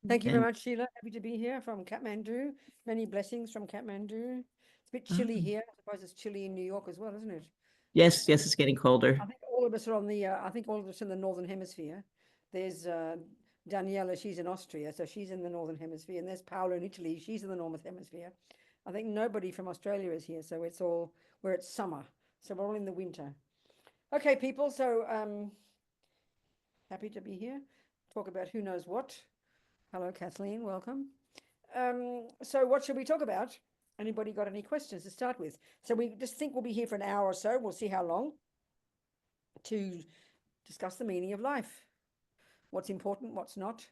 Thank you very And much, Sheila. Happy to be here from Kathmandu. Many blessings from Kathmandu. It's a bit chilly here. I suppose it's chilly in New York as well, isn't it? yes, yes, it's getting colder. I think all of us are on the, I think all of us in the Northern Hemisphere. There's Daniela, she's in Austria, so she's in the Northern Hemisphere. And there's Paola in Italy, she's in the Northern Hemisphere. I think nobody from Australia is here, so it's all, where it's summer. So we're all in the winter. Okay, people, so happy to be here. Talk about who knows what. Hello, Kathleen, welcome. So what should we talk about? Anybody got any questions to start with? So we just think we'll be here for an hour or so. We'll see how long to discuss the meaning of life. What's important, what's not.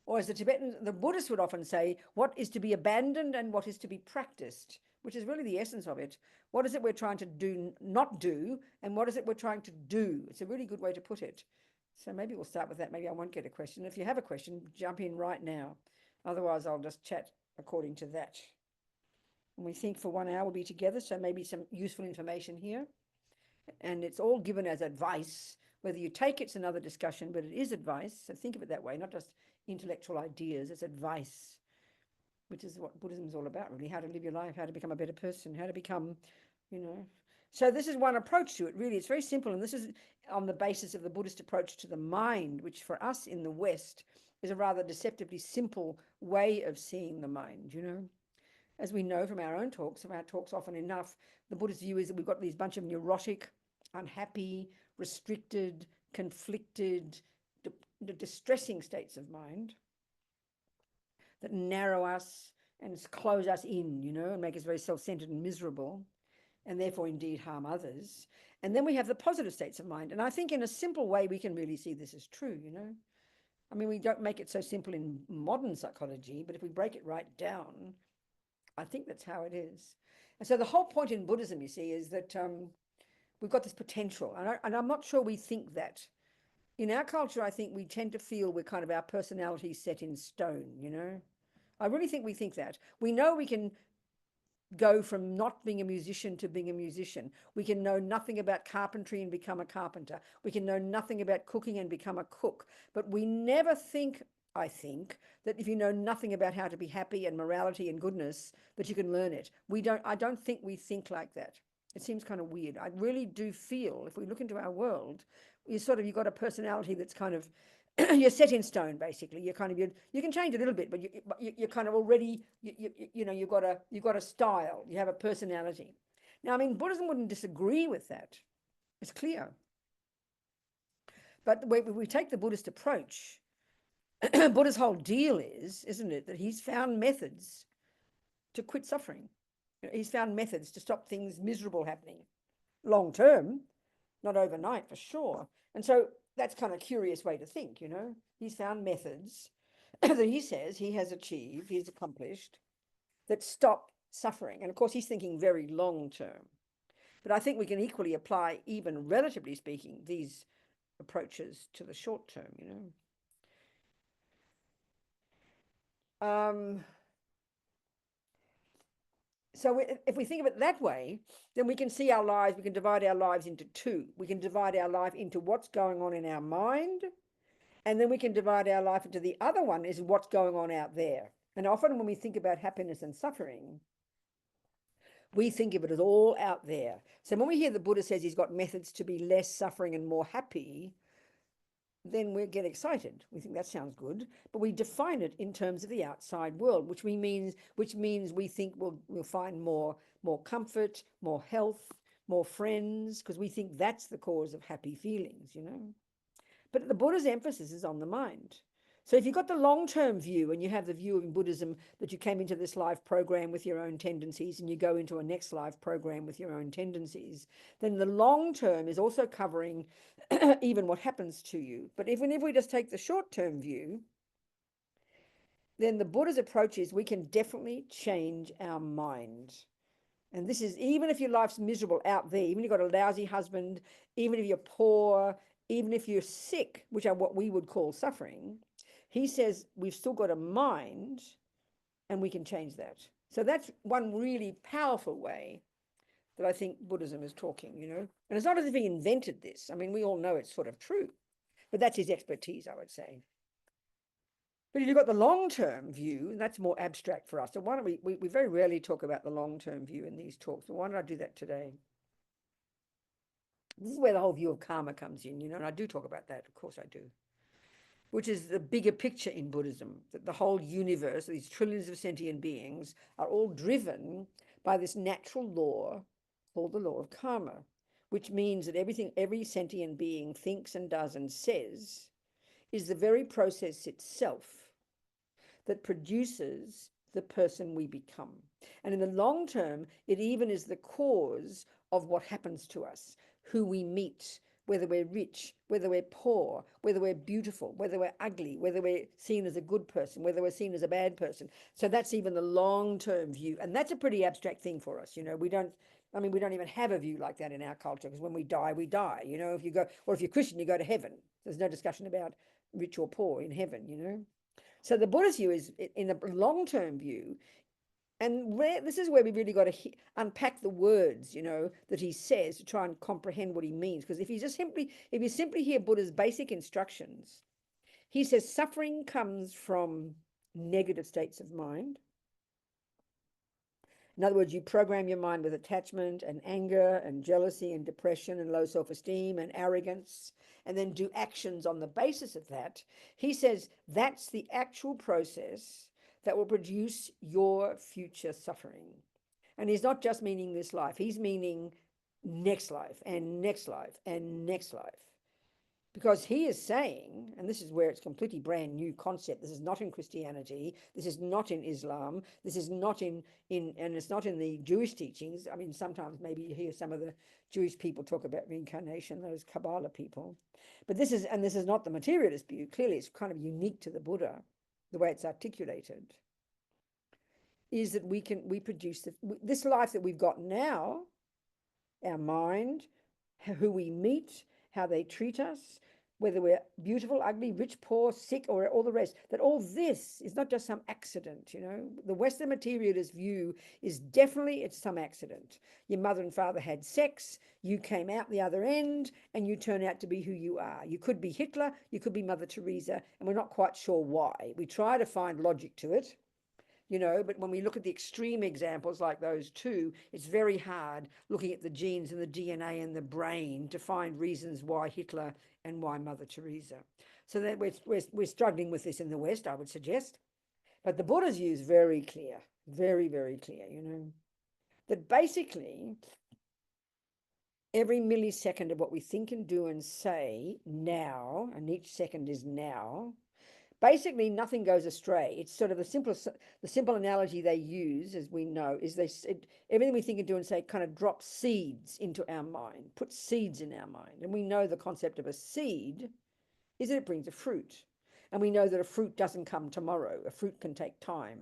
Or as the Buddhists would often say, what is to be abandoned and what is to be practiced, which is really the essence of it. What is it we're trying to do, not do, and what is it we're trying to do? It's a really good way to put it. So maybe we'll start with that. Maybe I won't get a question. If you have a question, jump in right now. Otherwise, I'll just chat according to that. And we think for 1 hour we'll be together, so maybe some useful information here. And it's all given as advice. Whether you take it's another discussion, but it is advice. So think of it that way, not just intellectual ideas, it's advice, which is what Buddhism is all about, really, how to live your life, how to become a better person, how to become, you know. So this is one approach to it, really. It's very simple, and this is on the basis of the Buddhist approach to the mind, which for us in the West is a rather deceptively simple way of seeing the mind, you know. As we know from our own talks, from our talks often enough, the Buddhist view is that we've got these bunch of neurotic, unhappy, restricted, conflicted, distressing states of mind that narrow us and close us in, you know, and make us very self-centered and miserable, and therefore indeed harm others. And then we have the positive states of mind. And I think in a simple way, we can really see this as true, you know. I mean, we don't make it so simple in modern psychology, but if we break it right down, I think that's how it is. And so the whole point in Buddhism, you see, is that we've got this potential. And I'm not sure we think that. In our culture, I think we tend to feel we're kind of our personality set in stone, you know? I really think we think that. We know we can go from not being a musician to being a musician. We can know nothing about carpentry and become a carpenter. We can know nothing about cooking and become a cook. But we never think, I think, that if you know nothing about how to be happy and morality and goodness, that you can learn it. I don't think we think like that. It seems kind of weird. I really do feel, if we look into our world, you've got a personality that's kind of you're set in stone, basically. You're kind of you can change a little bit, but you're kind of already you know you've got a style. You have a personality. Now, I mean, Buddhism wouldn't disagree with that. It's clear. But we take the Buddhist approach. Buddha's whole deal is, isn't it, that he's found methods to quit suffering. He's found methods to stop things miserable happening long term, not overnight for sure. And so that's kind of a curious way to think, you know. He's found methods that he says he has achieved, he's accomplished, that stop suffering. And of course, he's thinking very long term. But I think we can equally apply, even relatively speaking, these approaches to the short term, you know. So if we think of it that way, then we can see our lives, we can divide our lives into two. We can divide our life into what's going on in our mind, and then we can divide our life into the other one is what's going on out there. And often when we think about happiness and suffering, we think of it as all out there. So when we hear the Buddha says he's got methods to be less suffering and more happy, then we get excited. We think that sounds good, but we define it in terms of the outside world, which means we think we'll find more comfort, more health, more friends, because we think that's the cause of happy feelings, you know. But the Buddha's emphasis is on the mind. So if you've got the long-term view and you have the view in Buddhism that you came into this life program with your own tendencies and you go into a next life program with your own tendencies, then the long term is also covering even what happens to you. But even if we just take the short-term view, then the Buddha's approach is we can definitely change our mind. And this is even if your life's miserable out there, even if you've got a lousy husband, even if you're poor, even if you're sick, which are what we would call suffering, he says we've still got a mind and we can change that. So that's one really powerful way that I think Buddhism is talking, you know. And it's not as if he invented this. I mean, we all know it's sort of true, but that's his expertise, I would say. But if you've got the long-term view, that's more abstract for us. So why don't we very rarely talk about the long-term view in these talks. So why don't I do that today? This is where the whole view of karma comes in, and I do talk about that. Of course I do. Which is the bigger picture in Buddhism, that the whole universe, these trillions of sentient beings, are all driven by this natural law called the law of karma, which means that everything every sentient being thinks and does and says is the very process itself that produces the person we become. And in the long term, it even is the cause of what happens to us, who we meet, whether we're rich, whether we're poor, whether we're beautiful, whether we're ugly, whether we're seen as a good person, whether we're seen as a bad person. So that's even the long-term view. And that's a pretty abstract thing for us. We don't even have a view like that in our culture, because when we die, we die. If you go, or if you're Christian, you go to heaven. There's no discussion about rich or poor in heaven. So the Buddhist view is in a long-term view, and this is where we really got to unpack the words, that he says to try and comprehend what he means. Because if you simply hear Buddha's basic instructions, he says suffering comes from negative states of mind. In other words, you program your mind with attachment and anger and jealousy and depression and low self-esteem and arrogance, and then do actions on the basis of that. He says that's the actual process that will produce your future suffering. And he's not just meaning this life, he's meaning next life and next life and next life. Because he is saying, and this is where it's completely brand new concept, this is not in Christianity, this is not in Islam, this is not and it's not in the Jewish teachings. I mean, sometimes maybe you hear some of the Jewish people talk about reincarnation, those Kabbalah people. But this is not the materialist view. Clearly, it's kind of unique to the Buddha, the way it's articulated, is that we produce this life that we've got now, our mind, who we meet, how they treat us, whether we're beautiful, ugly, rich, poor, sick, or all the rest, that all this is not just some accident. The Western materialist view is definitely it's some accident. Your mother and father had sex, you came out the other end, and you turn out to be who you are. You could be Hitler, you could be Mother Teresa, and we're not quite sure why. We try to find logic to it, but when we look at the extreme examples like those two, it's very hard looking at the genes and the DNA and the brain to find reasons why Hitler and why Mother Teresa. So that we're struggling with this in the West, I would suggest. But the Buddha's view is very clear, very, very clear, that basically every millisecond of what we think and do and say now, and each second is now, basically nothing goes astray. It's sort of the simple analogy they use, as we know, is everything we think and do and say kind of drops seeds into our mind, puts seeds in our mind. And we know the concept of a seed is that it brings a fruit. And we know that a fruit doesn't come tomorrow. A fruit can take time.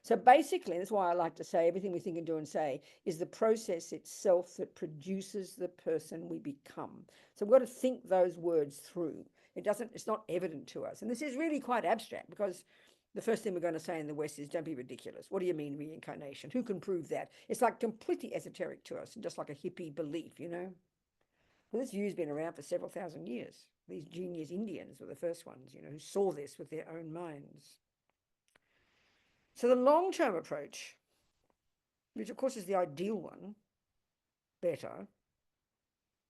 So basically, that's why I like to say everything we think and do and say is the process itself that produces the person we become. So we've got to think those words through. It's not evident to us. And this is really quite abstract, because the first thing we're going to say in the West is, don't be ridiculous. What do you mean reincarnation? Who can prove that? It's like completely esoteric to us, and just like a hippie belief, Well, this view's been around for several thousand years. These genius Indians were the first ones, who saw this with their own minds. So the long-term approach, which of course is the ideal one, better.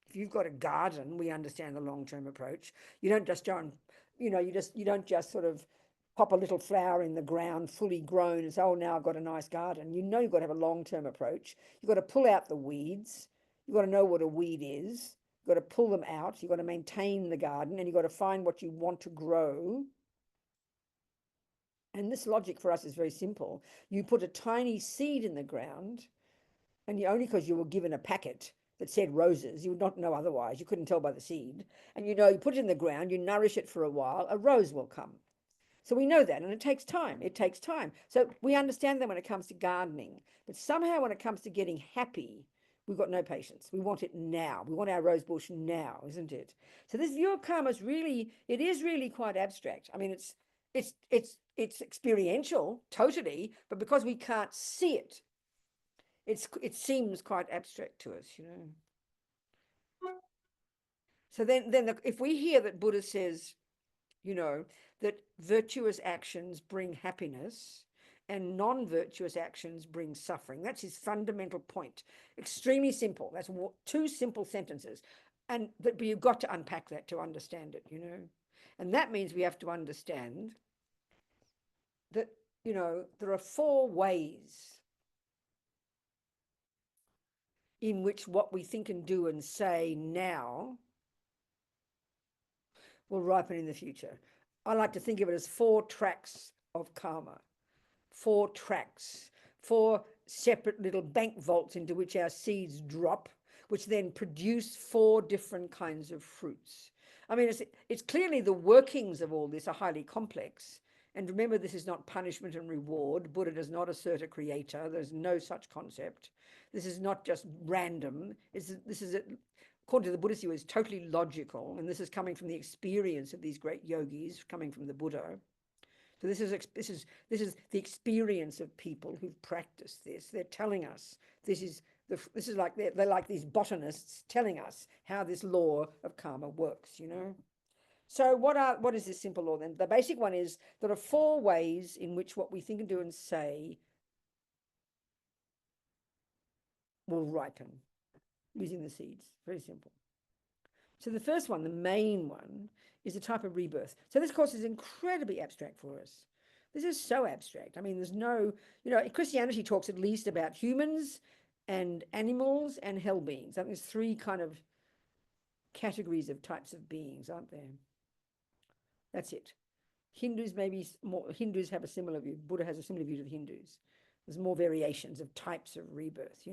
If you've got a garden, we understand the long-term approach. You don't just go and, you don't just sort of pop a little flower in the ground fully grown and say, oh, now I've got a nice garden. You've got to have a long-term approach. You've got to pull out the weeds. You've got to know what a weed is. You've got to pull them out. You've got to maintain the garden, and you've got to find what you want to grow. And this logic for us is very simple. You put a tiny seed in the ground, and only because you were given a packet that said roses, you would not know otherwise. You couldn't tell by the seed. And you put it in the ground, you nourish it for a while, a rose will come. So we know that, and it takes time. It takes time. So we understand that when it comes to gardening. But somehow when it comes to getting happy, we've got no patience. We want it now. We want our rose bush now, isn't it? So this view of karma is really quite abstract. I mean, it's experiential, totally, but because we can't see it, it seems quite abstract to us, So then if we hear that Buddha says, that virtuous actions bring happiness and non-virtuous actions bring suffering. That's his fundamental point. Extremely simple. That's two simple sentences. But you've got to unpack that to understand it, And that means we have to understand that, there are 4 ways in which what we think and do and say now will ripen in the future. I like to think of it as 4 tracks of karma, 4 tracks, 4 separate little bank vaults into which our seeds drop, which then produce 4 different kinds of fruits. I mean, it's clearly the workings of all this are highly complex. And remember, this is not punishment and reward. Buddha does not assert a creator. There's no such concept. This is not just random. This is according to the Buddhist view, is totally logical. And this is coming from the experience of these great yogis, coming from the Buddha. So this is the experience of people who've practiced this. They're telling us this is like they're like these botanists telling us how this law of karma works, So what is this simple law then? The basic one is there are 4 ways in which what we think and do and say will ripen using the seeds. Very simple. So the first one, the main one, is a type of rebirth. So this course is incredibly abstract for us. This is so abstract. I mean, there's no, Christianity talks at least about humans and animals and hell beings. I think there's 3 kind of categories of types of beings, aren't there? That's it. Hindus Hindus have a similar view. Buddha has a similar view to the Hindus. There's more variations of types of rebirth,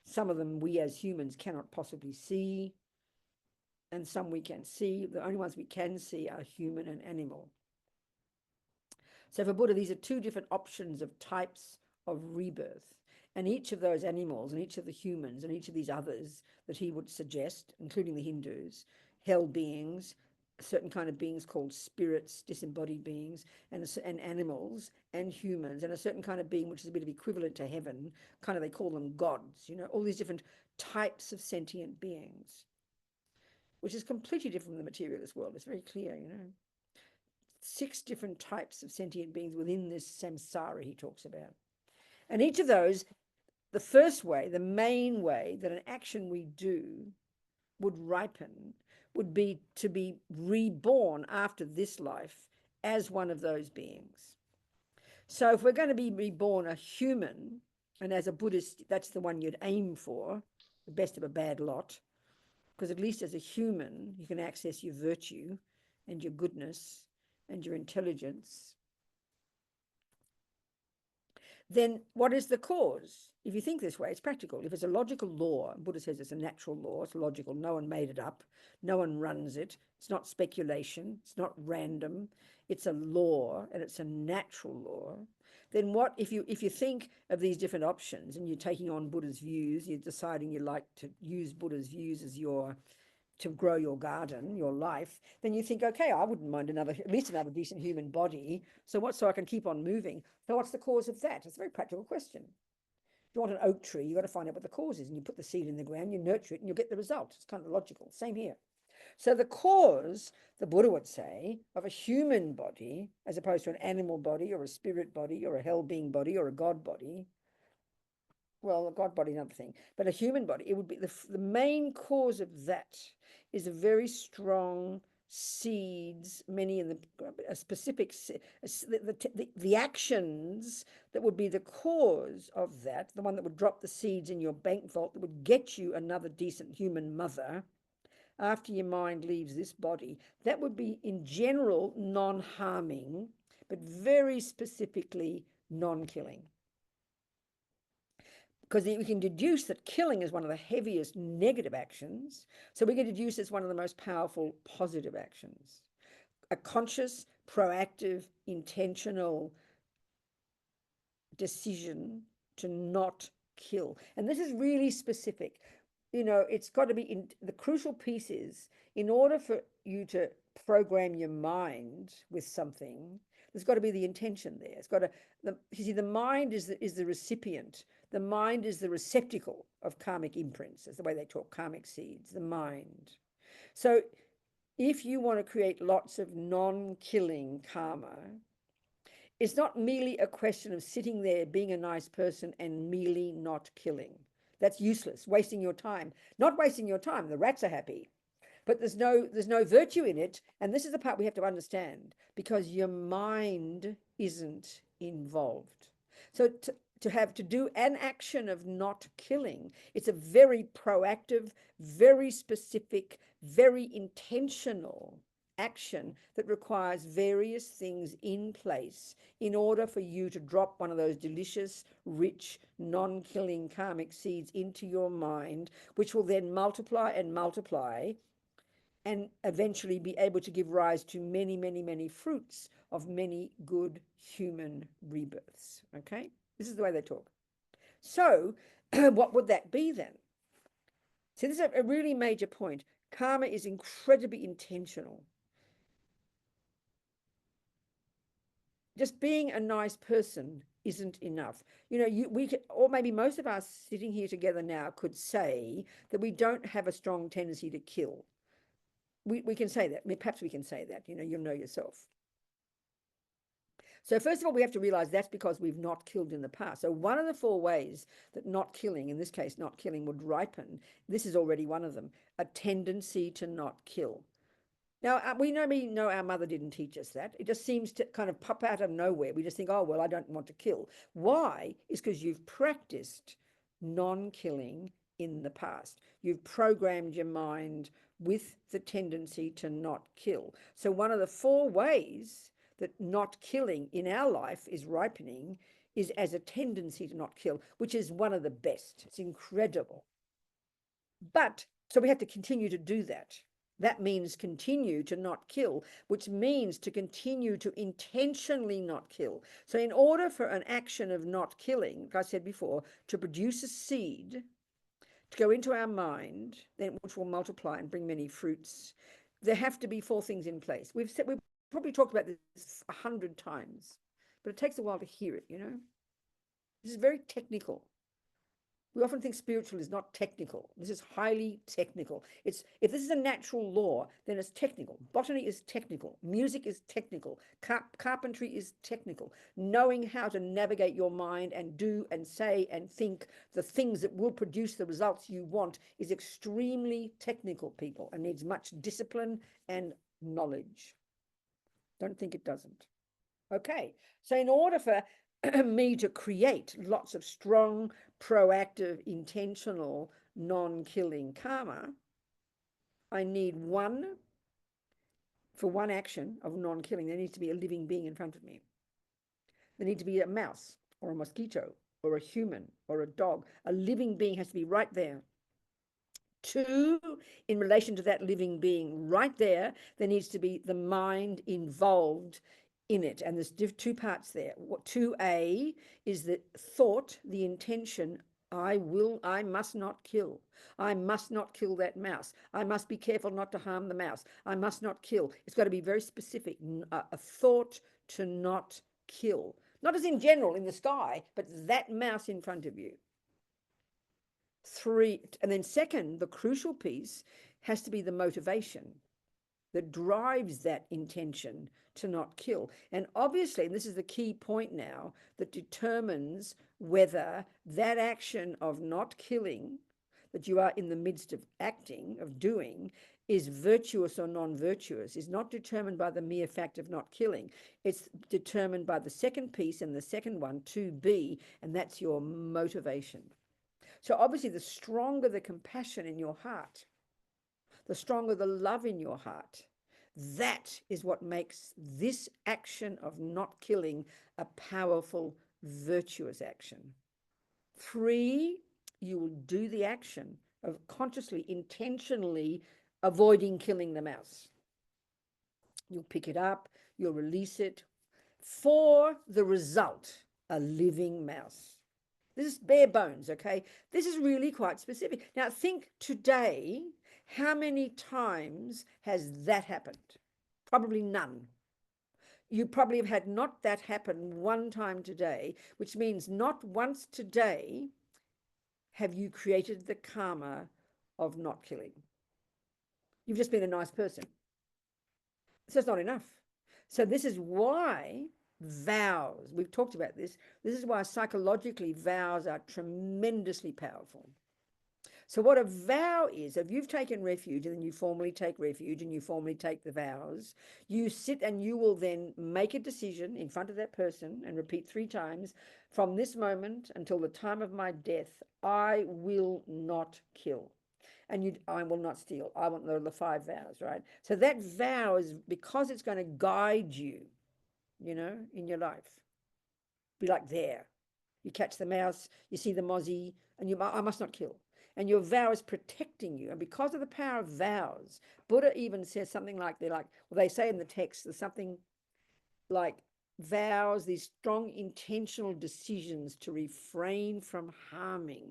Some of them we as humans cannot possibly see, and some we can see. The only ones we can see are human and animal. So for Buddha, these are 2 different options of types of rebirth. And each of those animals and each of the humans and each of these others that he would suggest, including the Hindus, hell beings, a certain kind of beings called spirits, disembodied beings, and animals and humans, and a certain kind of being which is a bit of equivalent to heaven, kind of they call them gods, all these different types of sentient beings, which is completely different from the materialist world. It's very clear, 6 different types of sentient beings within this samsara he talks about. And each of those, the first way, the main way that an action we do would ripen would be to be reborn after this life as one of those beings. So if we're going to be reborn a human, and as a Buddhist, that's the one you'd aim for, the best of a bad lot, because at least as a human, you can access your virtue and your goodness and your intelligence. Then what is the cause? If you think this way, it's practical. If it's a logical law, Buddha says it's a natural law, it's logical, no one made it up, no one runs it, it's not speculation, it's not random, it's a law and it's a natural law. Then what, if you think of these different options and you're taking on Buddha's views, you're deciding you like to use Buddha's views as to grow your garden, your life, then you think, okay, I wouldn't mind at least another decent human body. So I can keep on moving. So what's the cause of that? It's a very practical question. If you want an oak tree, you've got to find out what the cause is, and you put the seed in the ground, you nurture it, and you'll get the result. It's kind of logical. Same here. So the cause, the Buddha would say, of a human body, as opposed to an animal body or a spirit body or a hell being body or a God body, well, a God body, another thing, but a human body, it would be the main cause of that is a very strong seeds, many in a specific, the actions that would be the cause of that, the one that would drop the seeds in your bank vault, that would get you another decent human mother after your mind leaves this body, that would be in general non-harming, but very specifically non-killing. Because we can deduce that killing is one of the heaviest negative actions. So we can deduce it's one of the most powerful positive actions. A conscious, proactive, intentional decision to not kill. And this is really specific. It's got to be in the crucial piece is, in order for you to program your mind with something, there's got to be the intention there. It's got to, you see, the mind is the recipient. The mind is the receptacle of karmic imprints. That's the way they talk, karmic seeds, the mind. So if you want to create lots of non-killing karma, it's not merely a question of sitting there being a nice person and merely not killing. That's useless, wasting your time. Not wasting your time, the rats are happy. But there's no virtue in it, and this is the part we have to understand, because your mind isn't involved. So to do an action of not killing, it's a very proactive, very specific, very intentional action that requires various things in place in order for you to drop one of those delicious, rich, non-killing karmic seeds into your mind, which will then multiply and multiply and eventually be able to give rise to many, many, many fruits of many good human rebirths. Okay? This is the way they talk. So what would that be then? So this is a really major point. Karma is incredibly intentional. Just being a nice person isn't enough. You know, we could, or maybe most of us sitting here together now could say that we don't have a strong tendency to kill. We can say that. I mean, perhaps we can say that, you know, you'll know yourself. So first of all, we have to realize that's because we've not killed in the past. So one of the 4 ways that not killing, in this case, not killing would ripen, this is already one of them, a tendency to not kill. Now, we know our mother didn't teach us that. It just seems to kind of pop out of nowhere. We just think, oh, well, I don't want to kill. Why? Is because you've practiced non-killing in the past. You've programmed your mind with the tendency to not kill. So one of the 4 ways that not killing in our life is ripening is as a tendency to not kill, which is one of the best. It's incredible. But so we have to continue to do that. That means continue to not kill, which means to continue to intentionally not kill. So in order for an action of not killing, like I said before, to produce a seed, to go into our mind, then which will multiply and bring many fruits, there have to be 4 things in place. We've probably talked about this 100 times, but it takes a while to hear it, you know? This is very technical. We often think spiritual is not technical. This is highly technical. If this is a natural law, then it's technical. Botany is technical. Music is technical. Carpentry is technical. Knowing how to navigate your mind and do and say and think the things that will produce the results you want is extremely technical, people, and needs much discipline and knowledge. Don't think it doesn't. Okay, so in order for me to create lots of strong, proactive, intentional, non-killing karma, I need for one action of non-killing, there needs to be a living being in front of me. There needs to be a mouse or a mosquito or a human or a dog. A living being has to be right there. 2, in relation to that living being right there needs to be the mind involved in it. And there's 2 parts there. 2A is the thought, the intention, I must not kill. I must not kill that mouse. I must be careful not to harm the mouse. I must not kill. It's got to be very specific, a thought to not kill. Not as in general in the sky, but that mouse in front of you. 3, and then second, the crucial piece has to be the motivation that drives that intention to not kill. And obviously, and this is the key point now, that determines whether that action of not killing that you are in the midst of acting, of doing, is virtuous or non-virtuous, is not determined by the mere fact of not killing. It's determined by the second piece, and the second one, 2B, and that's your motivation. So obviously, the stronger the compassion in your heart, the stronger the love in your heart, that is what makes this action of not killing a powerful, virtuous action. 3, you will do the action of consciously, intentionally avoiding killing the mouse. You'll pick it up, you'll release it. 4, the result, a living mouse. This is bare bones, okay? This is really quite specific. Now think today, how many times has that happened? Probably none. You probably have had not that happen 1 time today, which means not once today have you created the karma of not killing. You've just been a nice person. So it's not enough. So this is why vows, we've talked about this is why psychologically vows are tremendously powerful. So what a vow is, if you've taken refuge and then you formally take refuge and you formally take the vows, you sit and you will then make a decision in front of that person and repeat 3 times, from this moment until the time of my death, I will not kill. And I will not steal. I want the 5 vows, right? So that vow is, because it's going to guide you, you know, in your life. Be like there. You catch the mouse, you see the mozzie, and I must not kill. And your vow is protecting you. And because of the power of vows, Buddha even says something like, they say in the text, there's something like vows, these strong intentional decisions to refrain from harming.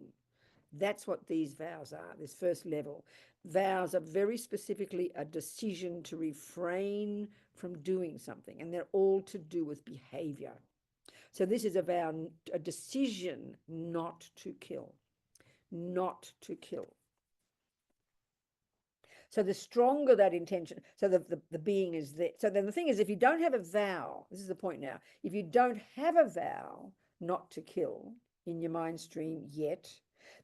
That's what these vows are, this first level. Vows are very specifically a decision to refrain from doing something, and they're all to do with behavior. So this is a vow, a decision not to kill, not to kill. So the stronger that intention, so the being is there. So then the thing is, if you don't have a vow, this is the point now, if you don't have a vow not to kill in your mind stream yet,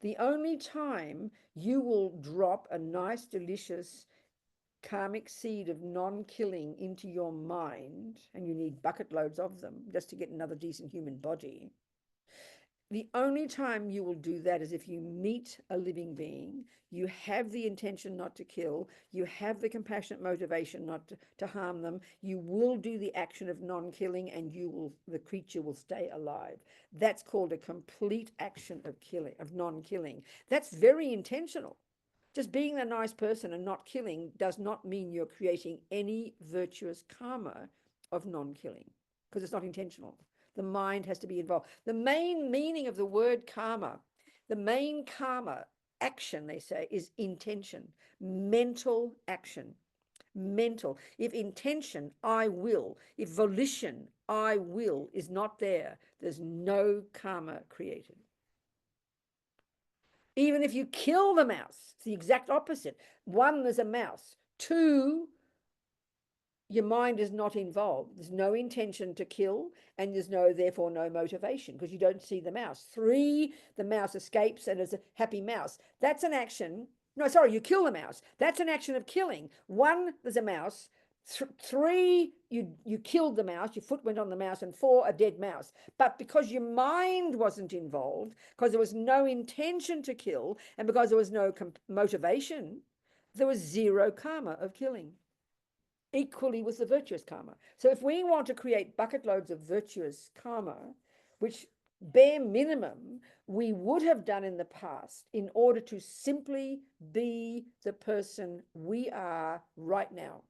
the only time you will drop a nice, delicious karmic seed of non-killing into your mind, and you need bucket loads of them just to get another decent human body, the only time you will do that is if you meet a living being, you have the intention not to kill, you have the compassionate motivation not to harm them, you will do the action of non-killing, and the creature will stay alive. That's called a complete action of killing, of non-killing. That's very intentional. Just being a nice person and not killing does not mean you're creating any virtuous karma of non-killing, because it's not intentional. The mind has to be involved. The main meaning of the word karma, the main karma action, they say, is intention, mental action. Mental. If intention, I will, if volition, I will, is not there, there's no karma created. Even if you kill the mouse, it's the exact opposite. 1, there's a mouse. 2, your mind is not involved. There's no intention to kill, and there's therefore no motivation, because you don't see the mouse. 3, the mouse escapes and is a happy mouse. That's an action. No, sorry, you kill the mouse. That's an action of killing. 1, there's a mouse. 3, you killed the mouse, your foot went on the mouse, and 4, a dead mouse. But because your mind wasn't involved, because there was no intention to kill, and because there was no motivation, there was 0 karma of killing. Equally with the virtuous karma. So if we want to create bucket loads of virtuous karma, which bare minimum we would have done in the past in order to simply be the person we are right now.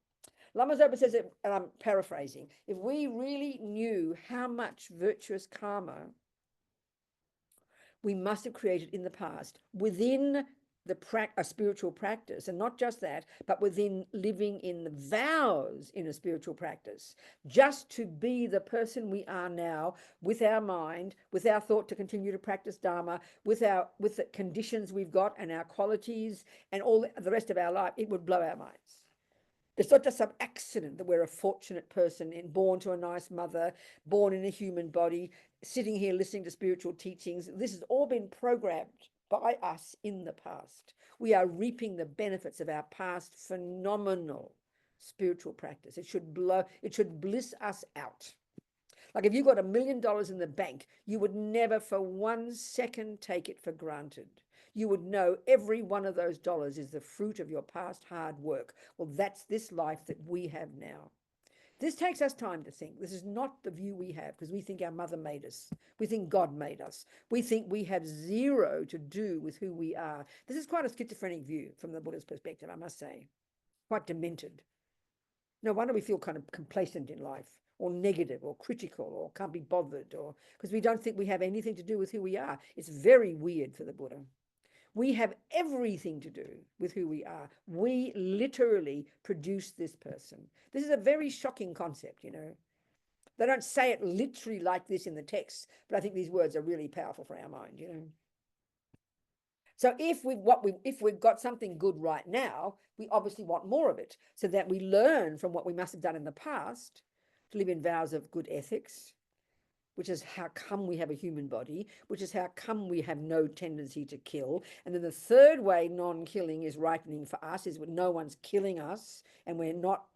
Lama Zopa says it, and I'm paraphrasing, if we really knew how much virtuous karma we must have created in the past within a spiritual practice, and not just that, but within living in the vows in a spiritual practice, just to be the person we are now, with our mind, with our thought to continue to practice Dharma, with the conditions we've got and our qualities and all the rest of our life, it would blow our minds. It's not just some accident that we're a fortunate person born to a nice mother, born in a human body, sitting here listening to spiritual teachings. This has all been programmed by us in the past. We are reaping the benefits of our past phenomenal spiritual practice. It should bliss us out. Like if you got $1 million in the bank, you would never for 1 second take it for granted. You would know every one of those dollars is the fruit of your past hard work. Well, that's this life that we have now. This takes us time to think. This is not the view we have, because we think our mother made us. We think God made us. We think we have 0 to do with who we are. This is quite a schizophrenic view from the Buddhist perspective, I must say. Quite demented. No wonder we feel kind of complacent in life, or negative, or critical, or can't be bothered, or because we don't think we have anything to do with who we are. It's very weird for the Buddha. We have everything to do with who we are. We literally produce this person. This is a very shocking concept, you know. They don't say it literally like this in the text, but I think these words are really powerful for our mind, you know. So if we've got something good right now, we obviously want more of it, so that we learn from what we must have done in the past to live in vows of good ethics, which is how come we have a human body, which is how come we have no tendency to kill. And then the third way non-killing is ripening for us is when no one's killing us and we're not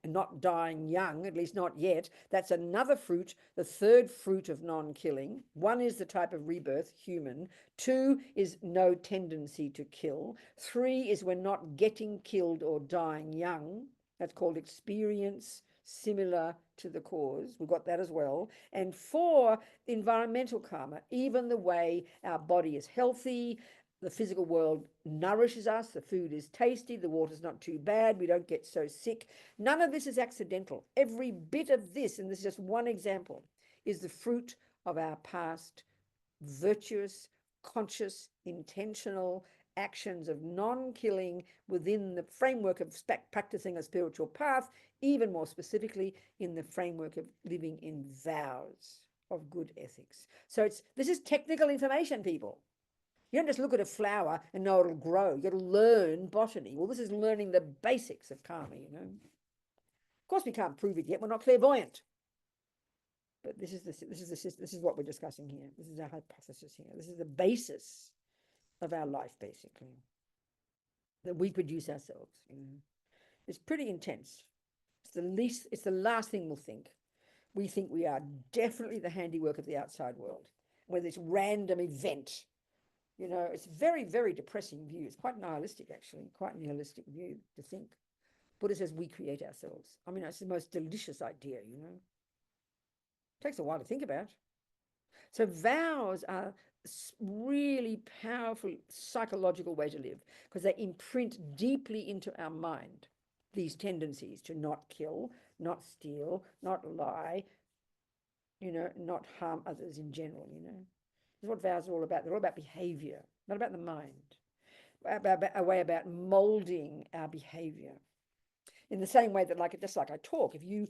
dying young, at least not yet. That's another fruit, the third fruit of non-killing. One is the type of rebirth, human. Two is no tendency to kill. Three is we're not getting killed or dying young. That's called experience similar to the cause. We've got that as well. And four, environmental karma, even the way our body is healthy, the physical world nourishes us, the food is tasty, the water's not too bad, we don't get so sick. None of this is accidental. Every bit of this, and this is just one example, is the fruit of our past virtuous, conscious, intentional actions of non-killing within the framework of practicing a spiritual path, even more specifically in the framework of living in vows of good ethics. So this is technical information, people. You don't just look at a flower and know it'll grow. You've got to learn botany. Well, this is learning the basics of karma, you know. Of course, we can't prove it yet. We're not clairvoyant. But this is what we're discussing here. This is our hypothesis here. This is the basis of our life, basically, that we produce ourselves. You know, it's pretty intense. It's the last thing we'll think. We think we are definitely the handiwork of the outside world, with this random event. You know, it's very, very depressing view. It's quite nihilistic, actually, quite nihilistic view to think. Buddha says we create ourselves. I mean, it's the most delicious idea, you know. It takes a while to think about. So vows are really powerful psychological way to live, because they imprint deeply into our mind these tendencies to not kill, not steal, not lie, you know, not harm others in general, you know. That's what vows are all about. They're all about behavior, not about the mind, a way about molding our behavior. In the same way that, just like I talk, if you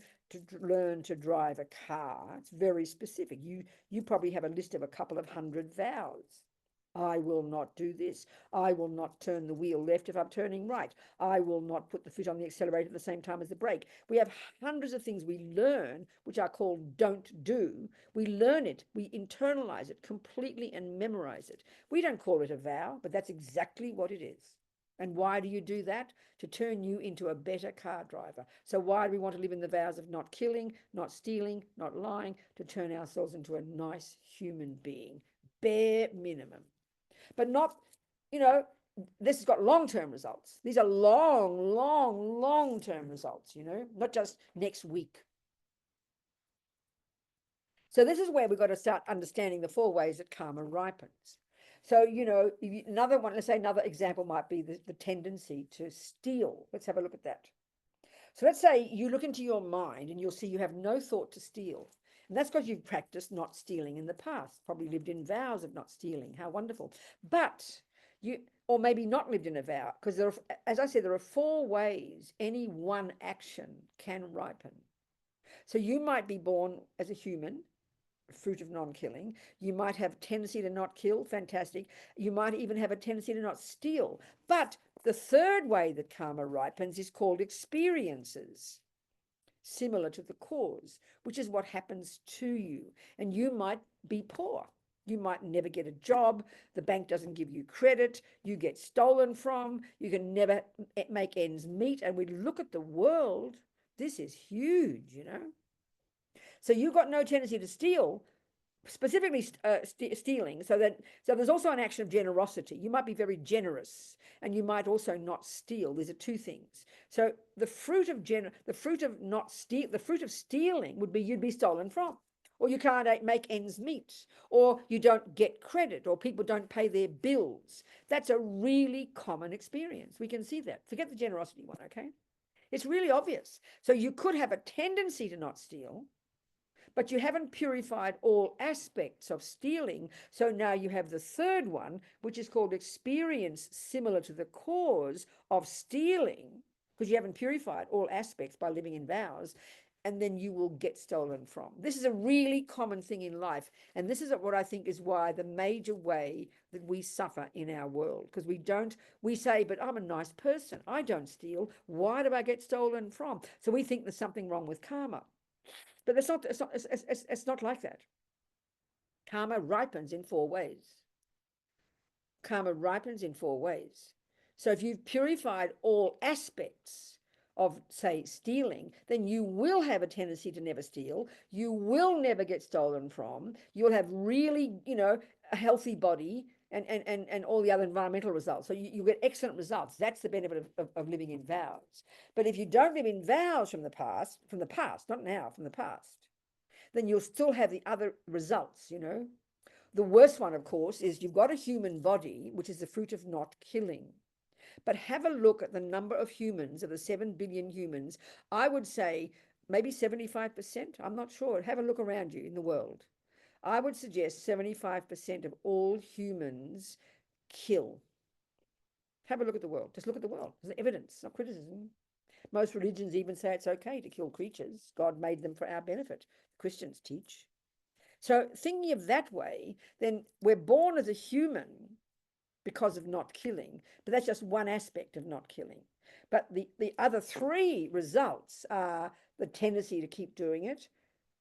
learn to drive a car, it's very specific. You probably have a list of a couple of hundred vows. I will not do this. I will not turn the wheel left if I'm turning right. I will not put the foot on the accelerator at the same time as the brake. We have hundreds of things we learn, which are called don't do. We learn it, we internalize it completely and memorize it. We don't call it a vow, but that's exactly what it is. And why do you do that? To turn you into a better car driver. So why do we want to live in the vows of not killing, not stealing, not lying? To turn ourselves into a nice human being, bare minimum. But not, you know, this has got long-term results. These are long-term results, you know, not just next week. So this is where we've got to start understanding the 4 ways that karma ripens. So, you know, another one, let's say another example might be the tendency to steal. Let's have a look at that. So let's say you look into your mind and you'll see you have no thought to steal. And that's because you've practiced not stealing in the past, probably lived in vows of not stealing. How wonderful. But or maybe not lived in a vow, because as I said, there are 4 ways any one action can ripen. So you might be born as a human, fruit of non-killing. You might have a tendency to not kill, fantastic. You might even have a tendency to not steal. But the third way that karma ripens is called experiences, similar to the cause, which is what happens to you. And you might be poor. You might never get a job. The bank doesn't give you credit. You get stolen from. You can never make ends meet. And we look at the world. This is huge, you know. So you've got no tendency to steal, specifically stealing. So there's also an action of generosity. You might be very generous, and you might also not steal. These are 2 things. So the fruit of stealing would be you'd be stolen from, or you can't make ends meet, or you don't get credit, or people don't pay their bills. That's a really common experience. We can see that. Forget the generosity one, okay? It's really obvious. So you could have a tendency to not steal, but you haven't purified all aspects of stealing. So now you have the third one, which is called experience similar to the cause of stealing, because you haven't purified all aspects by living in vows. and then you will get stolen from. This is a really common thing in life. And this is what I think is why the major way that we suffer in our world, because we say, but I'm a nice person. I don't steal. Why do I get stolen from? So we think there's something wrong with karma. But it's not like that. Karma ripens in 4 ways. Karma ripens in 4 ways. So if you've purified all aspects of, say, stealing, then you will have a tendency to never steal. You will never get stolen from. You'll have really, a healthy body and all the other environmental results. So you get excellent results. That's the benefit of living in vows. But if you don't live in vows from the past, not now, from the past, then you'll still have the other results, The worst one, of course, is you've got a human body, which is the fruit of not killing. But have a look at the number of humans, of the 7 billion humans. I would say maybe 75%. I'm not sure. Have a look around you in the world. I would suggest 75% of all humans kill. Have a look at the world. Just look at the world. There's evidence, not criticism. Most religions even say it's okay to kill creatures. God made them for our benefit. Christians teach. So thinking of that way, then we're born as a human because of not killing, but that's just one aspect of not killing. But the other 3 results are the tendency to keep doing it,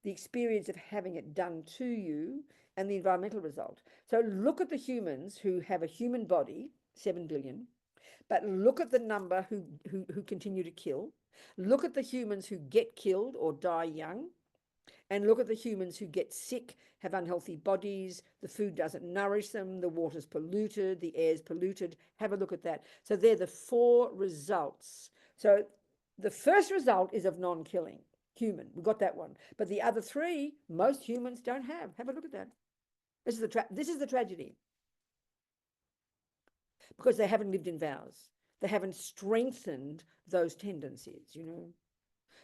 the experience of having it done to you, and the environmental result. So look at the humans who have a human body, 7 billion, but look at the number who continue to kill. Look at the humans who get killed or die young. And look at the humans who get sick, have unhealthy bodies, the food doesn't nourish them, the water's polluted, the air's polluted. Have a look at that. So they're the 4 results. So the first result is of non-killing, human. We got that one. But the other 3, most humans don't have. Have a look at that. This is the tragedy. Because they haven't lived in vows. They haven't strengthened those tendencies,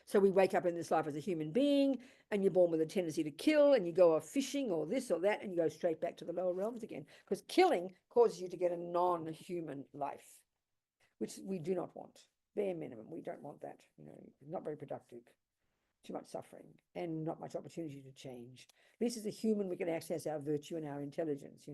So we wake up in this life as a human being, and you're born with a tendency to kill, and you go off fishing or this or that, and you go straight back to the lower realms again. Because killing causes you to get a non-human life, which we do not want. Bare minimum, we don't want that. Not very productive. Too much suffering and not much opportunity to change. At least as a human, we can access our virtue and our intelligence,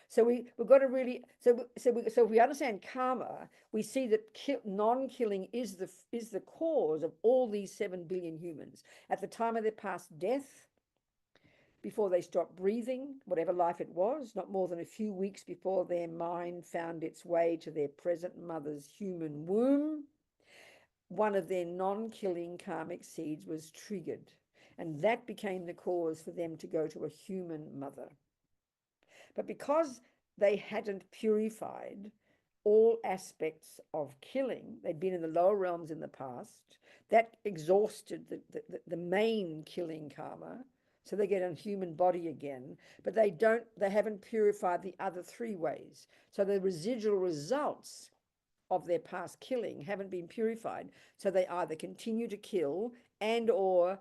So we've got to really, so if we understand karma, we see that non-killing is the cause of all these 7 billion humans. At the time of their past death, before they stopped breathing, whatever life it was, not more than a few weeks before their mind found its way to their present mother's human womb, one of their non-killing karmic seeds was triggered, and that became the cause for them to go to a human mother. But because they hadn't purified all aspects of killing, they'd been in the lower realms in the past, that exhausted the main killing karma, so they get a human body again, but they haven't purified the other 3 ways. So the residual results of their past killing haven't been purified, so they either continue to kill and or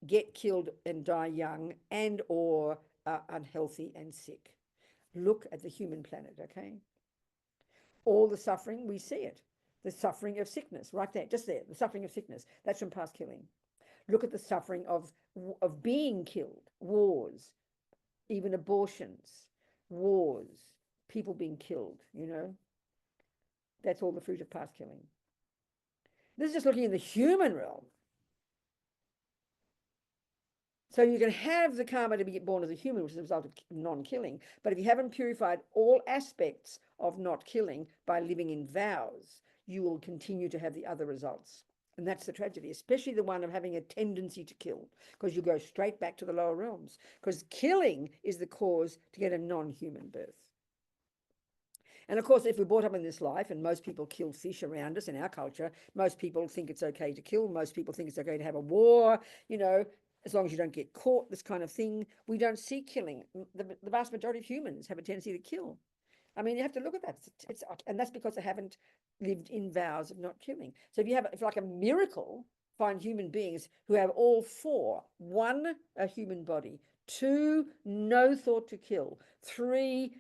get killed and die young and or are unhealthy and sick. Look at the human planet, okay? All the suffering, we see it. The suffering of sickness, right there, just there, the suffering of sickness, that's from past killing. Look at the suffering of being killed, wars, even abortions, wars, people being killed, That's all the fruit of past killing. This is just looking in the human realm. So you can have the karma to be born as a human, which is a result of non-killing. But if you haven't purified all aspects of not killing by living in vows, you will continue to have the other results. And that's the tragedy, especially the one of having a tendency to kill, because you go straight back to the lower realms. Because killing is the cause to get a non-human birth. And of course, if we're brought up in this life, and most people kill fish around us in our culture, most people think it's okay to kill, most people think it's okay to have a war, as long as you don't get caught, this kind of thing. We don't see killing. The vast majority of humans have a tendency to kill. I mean, you have to look at that. And that's because they haven't lived in vows of not killing. So if like a miracle, find human beings who have all 4. 1, a human body. 2, no thought to kill. 3,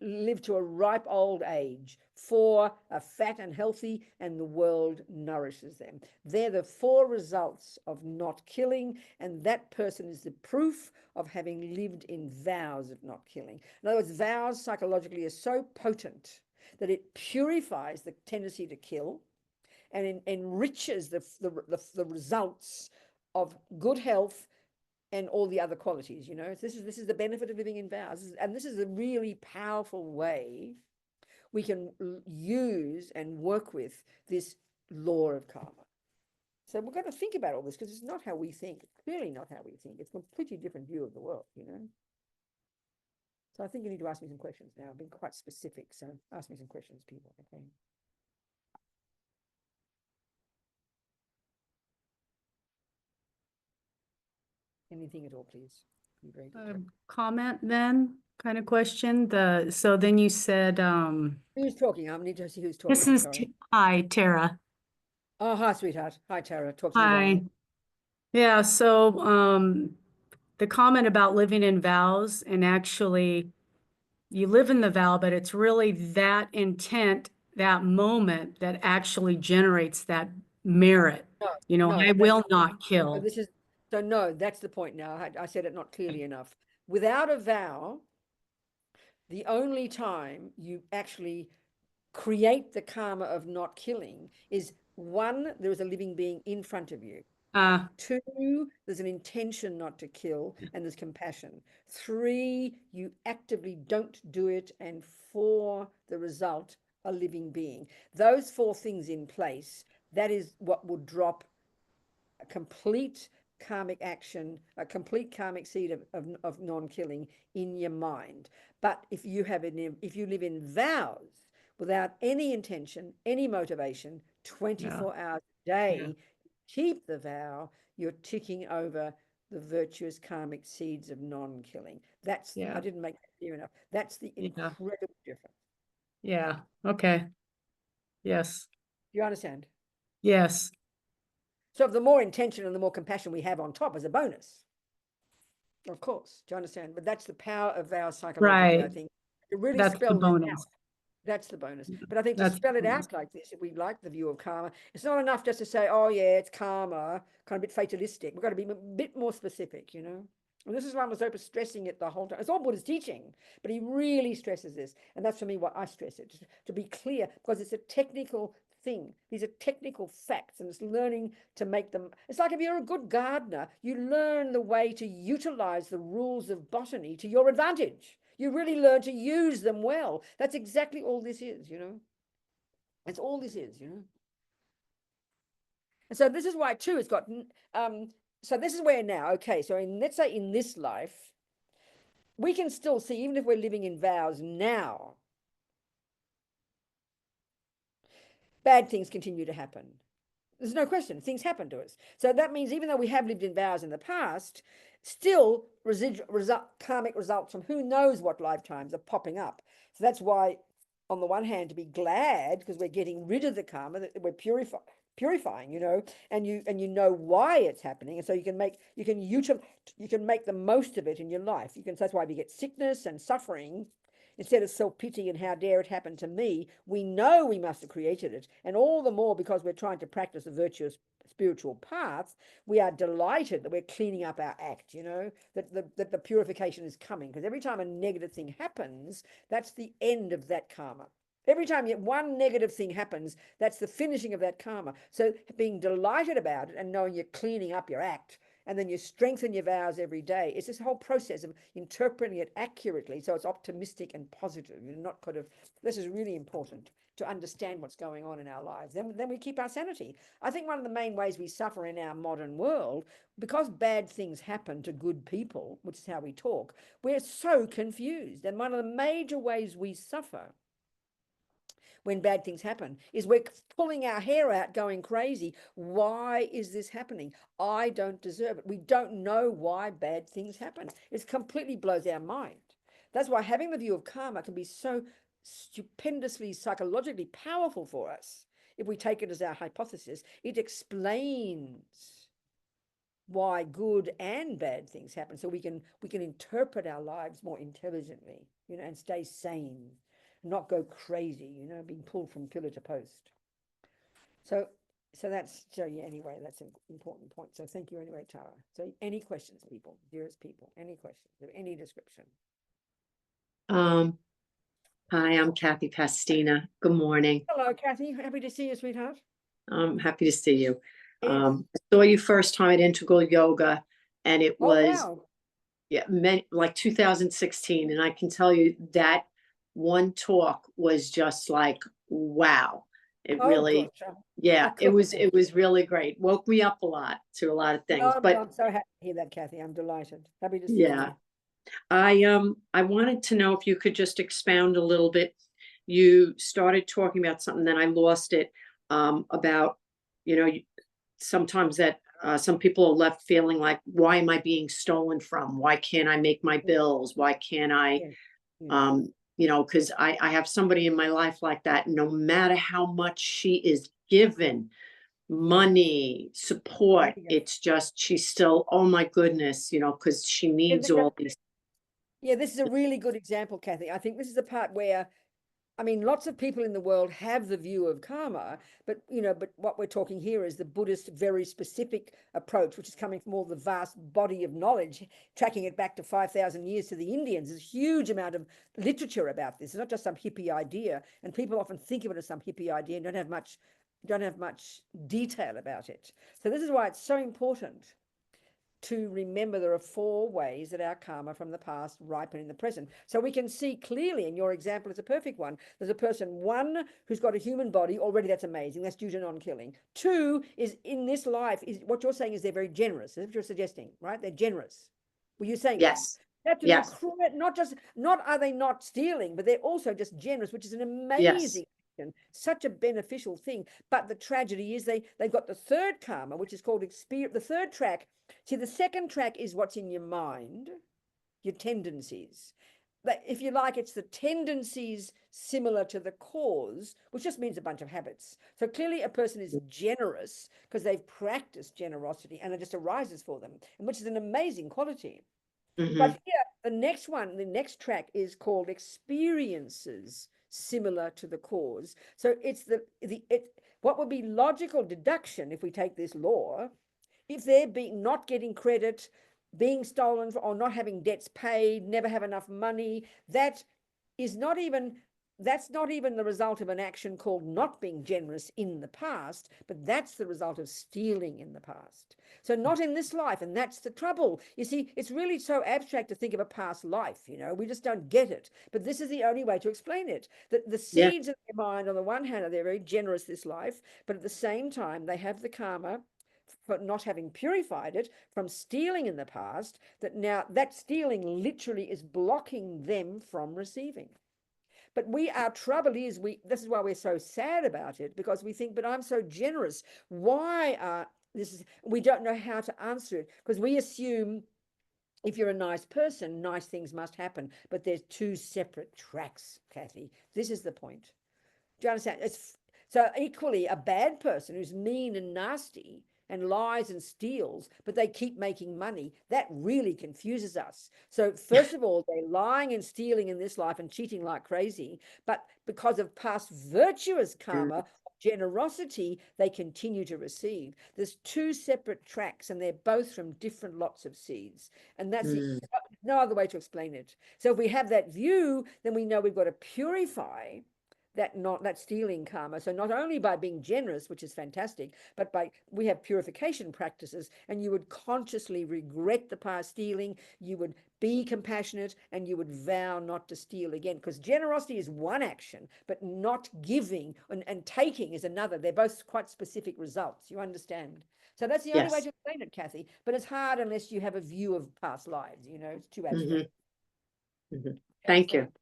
live to a ripe old age. 4 are fat and healthy, and the world nourishes them. They're the 4 results of not killing, and that person is the proof of having lived in vows of not killing. In other words, vows psychologically are so potent that it purifies the tendency to kill and enriches the results of good health and all the other qualities. This is the benefit of living in vows, and this is a really powerful way we can use and work with this law of karma. So we've got to think about all this, because it's not how we think. It's clearly not how we think. It's a completely different view of the world. So I think you need to ask me some questions now. I've been quite specific, so ask me some questions, people. Okay. Anything at all, please. Be very good. Comment then, kind of question. So then you said Who's talking? I need to see who's talking. this is Sorry. hi, Tara. Oh, hi, sweetheart. Hi, Tara. Talk to me. Hi. Darling. Yeah, so the comment about living in vows, and actually you live in the vow, but it's really that intent, that moment that actually generates that merit. No, I will not kill. No, that's the point now. I said it not clearly enough. Without a vow, the only time you actually create the karma of not killing is 1, there is a living being in front of you. 2, there's an intention not to kill, and there's compassion. 3, you actively don't do it, and 4, the result, a living being. Those 4 things in place, that is what will drop a complete karmic action, a complete karmic seed of non-killing in your mind. But if you live in vows without any intention, any motivation, 24 hours a day, keep the vow, you're ticking over the virtuous karmic seeds of non-killing. I didn't make that clear enough. That's the incredible difference. Yeah. Okay. Yes. Do you understand? Yes. So the more intention and the more compassion we have on top is a bonus. Of course. Do you understand? But that's the power of vows psychologically, I think. To really spell this out. That's the bonus. But I think to spell it out like this, if we like the view of karma, it's not enough just to say, oh yeah, it's karma, kind of a bit fatalistic. We've got to be a bit more specific, And this is Lama Zopa stressing it the whole time. It's all Buddha's teaching, but he really stresses this. And that's for me what I stress it, to be clear, because it's a technical thing. These are technical facts, and it's learning to make them. It's like if you're a good gardener, you learn the way to utilize the rules of botany to your advantage. You really learn to use them well. That's exactly all this is, That's all this is, And so this is why too it's got so this is where now, okay, so let's say in this life, we can still see, even if we're living in vows now, bad things continue to happen. There's no question. Things happen to us. So that means even though we have lived in vows in the past, still karmic results from who knows what lifetimes are popping up. So that's why, on the one hand, to be glad, because we're getting rid of the karma, that we're purifying, and you know why it's happening, and so you can make the most of it in your life. That's why we get sickness and suffering. Instead of self-pity and how dare it happen to me, we know we must have created it. And all the more because we're trying to practice a virtuous spiritual path, we are delighted that we're cleaning up our act, that the purification is coming. Because every time a negative thing happens, that's the end of that karma. Every time one negative thing happens, that's the finishing of that karma. So being delighted about it and knowing you're cleaning up your act, and then you strengthen your vows every day. It's this whole process of interpreting it accurately so it's optimistic and positive. This is really important to understand what's going on in our lives. Then we keep our sanity. I think one of the main ways we suffer in our modern world, because bad things happen to good people, which is how we talk, we're so confused. And one of the major ways we suffer when bad things happen is we're pulling our hair out going crazy. Why is this happening? I don't deserve it. We don't know why bad things happen. It completely blows our mind. That's why having the view of karma can be so stupendously psychologically powerful for us. If we take it as our hypothesis, it explains why good and bad things happen, so we can interpret our lives more intelligently, you know, and stay sane, not go crazy, you know, being pulled from pillar to post. So yeah, anyway, that's an important point. So thank you anyway, Tara. So any questions, people, dearest people, any questions of any description? Hi, I'm Kathy Pastina. Good morning. Hello, Kathy. Happy to see you, sweetheart. I'm happy to see you. Yes. I saw you first time at Integral Yoga, and it Oh, was wow. like 2016, and I can tell you that one talk was just like, wow. It Oh, really, gosh. yeah, it was Good. really great. Woke me up a lot to a lot of things. Oh, But I'm so happy to hear that, Kathy. I'm delighted. Happy to see yeah, you. I wanted to know if you could just expound a little bit. You started talking about something, then I lost it, about, you know, sometimes that some people are left feeling like, why am I being stolen from? Why can't I make my bills? Why can't I, Yes. Yes. you know, because I have somebody in my life like that. No matter how much she is given, money, support, There you go. it's just, she's still, oh my goodness, you know, because she needs all these. Yeah, this is a really good example, Kathy. I think this is the part where, I mean, lots of people in the world have the view of karma, but you know, but what we're talking here is the Buddhist, very specific approach, which is coming from all the vast body of knowledge, tracking it back to 5,000 years to the Indians. There's a huge amount of literature about this. It's not just some hippie idea, and people often think of it as some hippie idea and don't have much detail about it. So this is why it's so important to remember there are 4 ways that our karma from the past ripen in the present. So we can see clearly, and your example is a perfect one. There's a person, 1, who's got a human body, already that's amazing. That's due to non-killing. 2 is in this life, is what you're saying is they're very generous. That's what you're suggesting, right? They're generous. Were you saying Yes. that? That's Yes. not are they not stealing, but they're also just generous, which is an Yes. amazing action, such a beneficial thing. But the tragedy is they've got the third karma, which is called experience. The third track. See, the second track is what's in your mind, your tendencies. But if you like, it's the tendencies similar to the cause, which just means a bunch of habits. So clearly a person is generous because they've practiced generosity and it just arises for them, and which is an amazing quality. Mhm. But here, the next one, the next track is called experiences similar to the cause. So it's what would be logical deduction if we take this law, if they're not getting credit, being stolen, or not having debts paid, never have enough money, that is not even that's not even the result of an action called not being generous in the past, but that's the result of stealing in the past. So not in this life, and that's the trouble. You see, it's really so abstract to think of a past life, you know, we just don't get it. But this is the only way to explain it. That the Yeah. seeds in their mind, on the one hand, are they're very generous this life, but at the same time, they have the karma for not having purified it from stealing in the past, that now that stealing literally is blocking them from receiving. But our trouble is, this is why we're so sad about it, because we think, but I'm so generous. Why we don't know how to answer it, because we assume if you're a nice person, nice things must happen. But there's 2 separate tracks, Kathy. This is the point. Do you understand? So equally, a bad person who's mean and nasty and lies and steals, but they keep making money, that really confuses us. So first of all, they're lying and stealing in this life and cheating like crazy, but because of past virtuous karma, generosity, they continue to receive. There's 2 separate tracks, and they're both from different lots of seeds, and that's no other way to explain it. So if we have that view, then we know we've got to purify that stealing karma. So not only by being generous, which is fantastic, but we have purification practices, and you would consciously regret the past stealing, you would be compassionate, and you would vow not to steal again, because generosity is one action, but not giving and taking is another. They're both quite specific results, you understand? So that's the only way to explain it, Kathy, but it's hard unless you have a view of past lives, you know, it's too abstract. Thank you.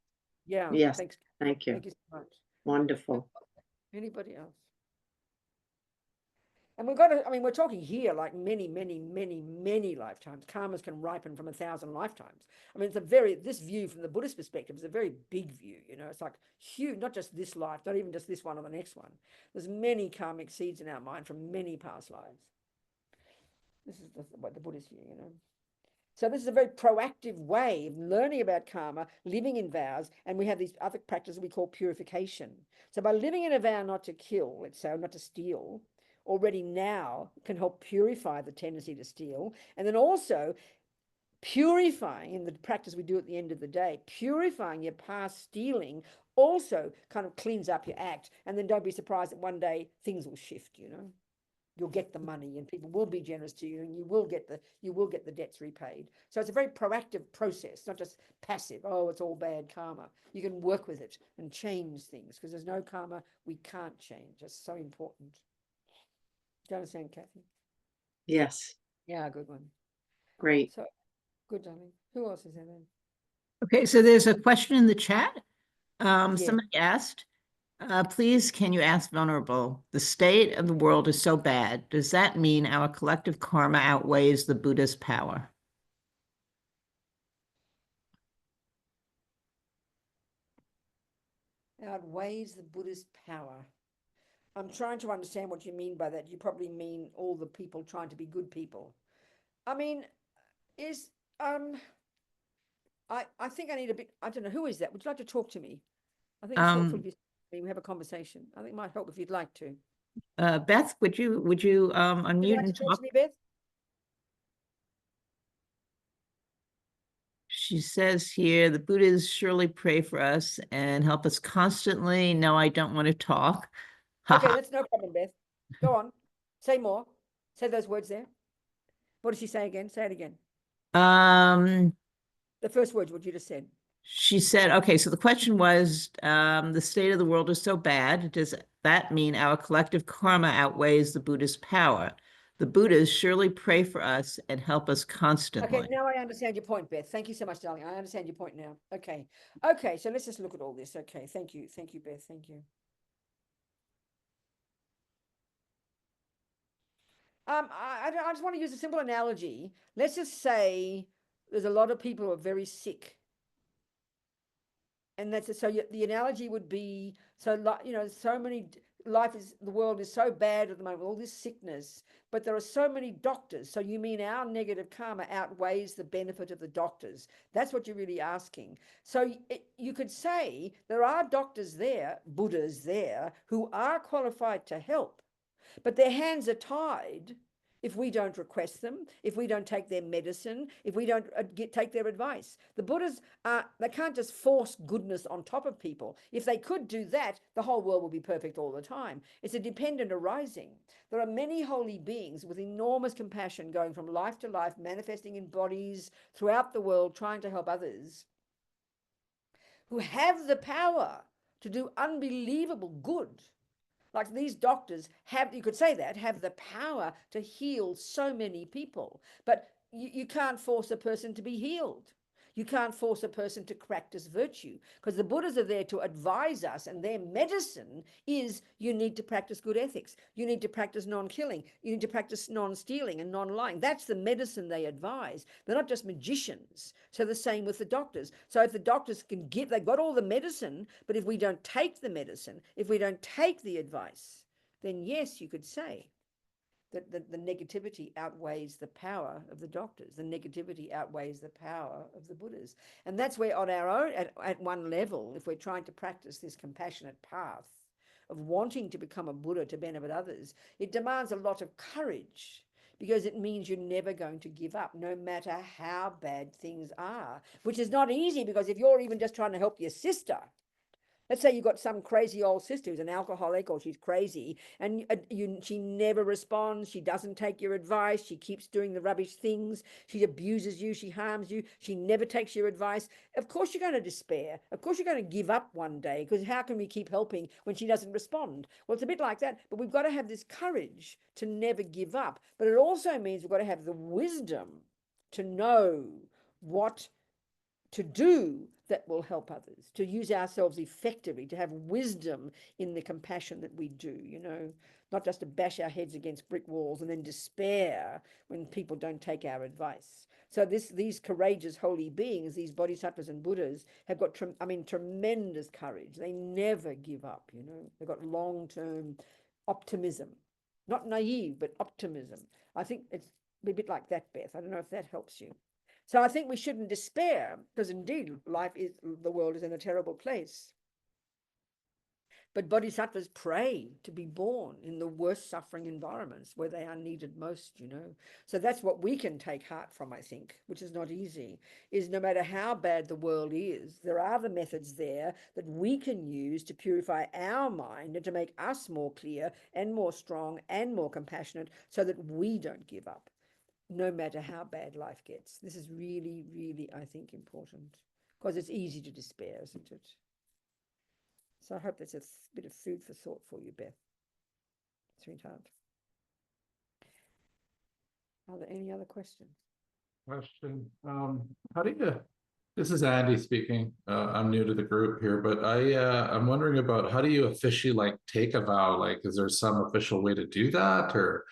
Yeah, Yes. thanks. Thank you. Thank you so much. Wonderful. Anybody else? And we've got to, I mean, we're talking here like many, many, many, many lifetimes. Karmas can ripen from 1,000 lifetimes. I mean, this view from the Buddhist perspective is a very big view, you know, it's like huge, not just this life, not even just this one or the next one. There's many karmic seeds in our mind from many past lives. This is what the Buddhist view, you know. So this is a very proactive way of learning about karma, living in vows, and we have these other practices we call purification. So by living in a vow not to kill, let's say, or not to steal, already now can help purify the tendency to steal. And then also purifying, in the practice we do at the end of the day, purifying your past stealing also kind of cleans up your act. And then don't be surprised that one day things will shift, you know. You'll get the money and people will be generous to you, and you will get the debts repaid. So it's a very proactive process, not just passive. Oh, it's all bad karma. You can work with it and change things, because there's no karma we can't change. That's so important. Do you understand, Kathy? Yes, Yeah, good one. great. So good, darling. Who else is there then? Okay, so there's a question in the chat. Yeah. Somebody asked, please, can you ask Vulnerable, the state of the world is so bad. Does that mean our collective karma outweighs the Buddha's power? Outweighs the Buddhist power. I'm trying to understand what you mean by that. You probably mean all the people trying to be good people. I mean, is I think I need a bit. I don't know, who is that? Would you like to talk to me? I think it's helpful if we have a conversation. I think it might help if you'd like to. Beth, would you Would you unmute like to and talk talk? to me, Beth? She says here, the Buddhas surely pray for us and help us constantly. No, I don't want to talk. Okay, that's no problem, Beth. Go on. Say more. Say those words there. What did she say again? Say it again. The first words, what you just said. She said, okay, so the question was, the state of the world is so bad. Does that mean our collective karma outweighs the Buddha's power? The Buddhas surely pray for us and help us constantly. Okay, now I understand your point, Beth. Thank you so much, darling. I understand your point now. Okay. Okay, so let's just look at all this. Okay, thank you. Thank you, Beth. Thank you. I just want to use a simple analogy. Let's just say there's a lot of people who are very sick. And that's so the analogy would be, so you know, so many, the world is so bad at the moment, all this sickness, but there are so many doctors. So you mean our negative karma outweighs the benefit of the doctors? That's what you're really asking. So you could say there are doctors there, Buddhas there, who are qualified to help, but their hands are tied if we don't request them, if we don't take their medicine, if we don't take their advice. The Buddhas, they can't just force goodness on top of people. If they could do that, the whole world would be perfect all the time. It's a dependent arising. There are many holy beings with enormous compassion going from life to life, manifesting in bodies throughout the world, trying to help others, who have the power to do unbelievable good. Like these doctors have, you could say that, have the power to heal so many people. But you can't force a person to be healed. You can't force a person to practice virtue, because the Buddhas are there to advise us, and their medicine is you need to practice good ethics. You need to practice non-killing. You need to practice non-stealing and non-lying. That's the medicine they advise. They're not just magicians. So the same with the doctors. So if the doctors can give, they've got all the medicine, but if we don't take the medicine, if we don't take the advice, then yes, you could say that the negativity outweighs the power of the doctors. The negativity outweighs the power of the Buddhas. And that's where on our own, at one level, if we're trying to practice this compassionate path of wanting to become a Buddha to benefit others, it demands a lot of courage, because it means you're never going to give up, no matter how bad things are, which is not easy, because if you're even just trying to help your sister, let's say you've got some crazy old sister who's an alcoholic, or she's crazy, and she never responds. She doesn't take your advice. She keeps doing the rubbish things. She abuses you. She harms you. She never takes your advice. Of course you're going to despair. Of course you're going to give up one day, because how can we keep helping when she doesn't respond? Well, it's a bit like that, but we've got to have this courage to never give up. But it also means we've got to have the wisdom to know what to do that will help others, to use ourselves effectively, to have wisdom in the compassion that we do, you know, not just to bash our heads against brick walls and then despair when people don't take our advice. So these courageous holy beings, these bodhisattvas and Buddhas, have got tremendous courage. They never give up, you know. They've got long-term optimism, not naive, but optimism. I think be a bit like that, Beth. I don't know if that helps you. So I think we shouldn't despair, because indeed the world is in a terrible place. But bodhisattvas pray to be born in the worst suffering environments where they are needed most, you know. So that's what we can take heart from, I think, which is not easy, is no matter how bad the world is, there are the methods there that we can use to purify our mind and to make us more clear and more strong and more compassionate so that we don't give up, no matter how bad life gets. This is really, really, I think, important, because it's easy to despair, isn't it? So I hope that's a bit of food for thought for you, Beth, sweetheart. Are there any other questions? Question. How do you, this is Andy speaking. I'm new to the group here, but I'm wondering about how do you officially like take a vow? Like, is there some official way to do that, or?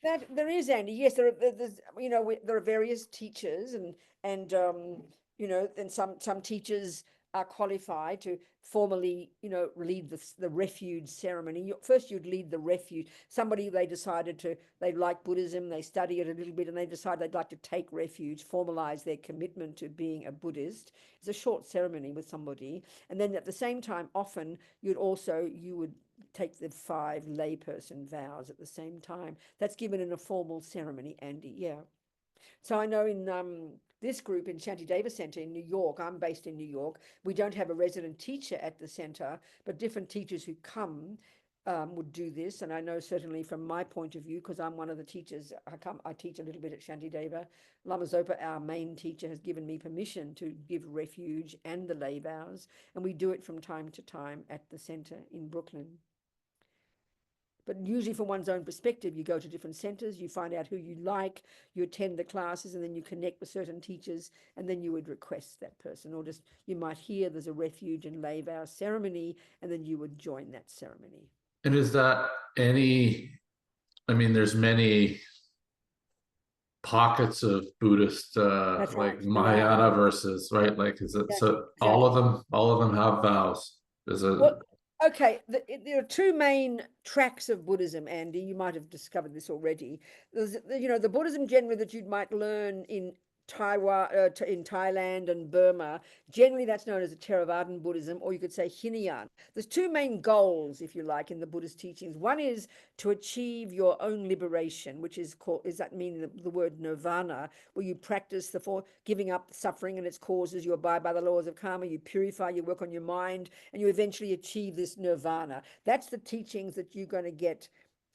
That there is, Andy. Yes, there's, you know, there are various teachers, and you know, and some teachers are qualified to formally, you know, lead the refuge ceremony. First, you'd lead the refuge. Somebody, they like Buddhism, they study it a little bit, and they decide they'd like to take refuge, formalize their commitment to being a Buddhist. It's a short ceremony with somebody, and then at the same time, often you would take the 5 layperson vows at the same time. That's given in a formal ceremony, Andy. Yeah. So I know in this group in Shantideva Center in New York, I'm based in New York, we don't have a resident teacher at the center, but different teachers who come would do this. And I know certainly from my point of view, because I'm one of the teachers, I teach a little bit at Shantideva. Lama Zopa, our main teacher, has given me permission to give refuge and the lay vows. And we do it from time to time at the center in Brooklyn. But usually from one's own perspective, you go to different centers, you find out who you like, you attend the classes, and then you connect with certain teachers, and then you would request that person. Or just, you might hear there's a refuge and lay vow ceremony, and then you would join that ceremony. And is that I mean, there's many pockets of Buddhist, That's like right. Mahayana versus, right? Like, is it, so all of them have vows? Is it? Well, okay, there are 2 main tracks of Buddhism, Andy. You might have discovered this already. There's, you know, the Buddhism generally that you might learn in Taiwan, in Thailand and Burma. Generally, that's known as a Theravadan Buddhism, or you could say Hinayan. There's 2 main goals, if you like, in the Buddhist teachings. One is to achieve your own liberation, which is called, is that meaning the word nirvana, where you practice the giving up suffering and its causes, you abide by the laws of karma, you purify, you work on your mind, and you eventually achieve this nirvana. That's the teachings that you're going to get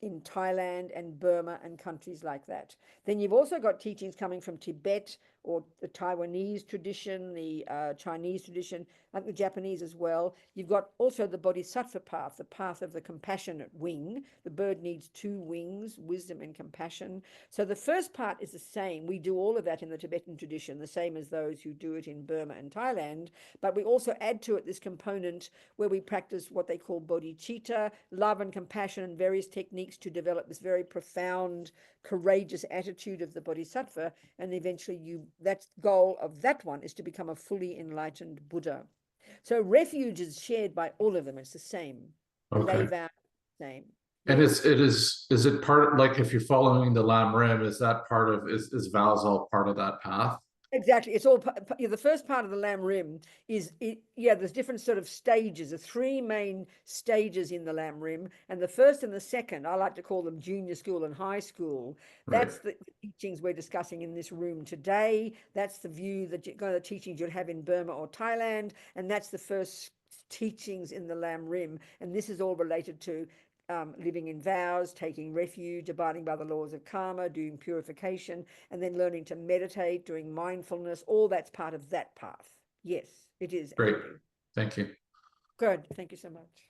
in Thailand and Burma and countries like that. Then you've also got teachings coming from Tibet, or the Taiwanese tradition, the Chinese tradition, like the Japanese as well. You've got also the Bodhisattva path, the path of the compassionate wing. The bird needs 2 wings, wisdom and compassion. So the first part is the same. We do all of that in the Tibetan tradition, the same as those who do it in Burma and Thailand. But we also add to it this component where we practice what they call bodhicitta, love and compassion, and various techniques to develop this very profound, courageous attitude of the bodhisattva. And eventually that goal of that one is to become a fully enlightened Buddha. So refuge is shared by all of them. It's the same. The lay vow, same. And is it part of, like, if you're following the Lam Rim, is that part of, is vows all part of that path? Exactly. It's all the first part of the Lam Rim is there's different sort of stages. There's 3 main stages in the Lam Rim, and the first and the second, I like to call them junior school and high school. That's the teachings we're discussing in this room today. That's the view that the teachings you'll have in Burma or Thailand, and that's the first teachings in the Lam Rim. And this is all related to living in vows, taking refuge, abiding by the laws of karma, doing purification, and then learning to meditate, doing mindfulness. All that's part of that path. Yes, it is. Great. Andy. Thank you. Good. Thank you so much.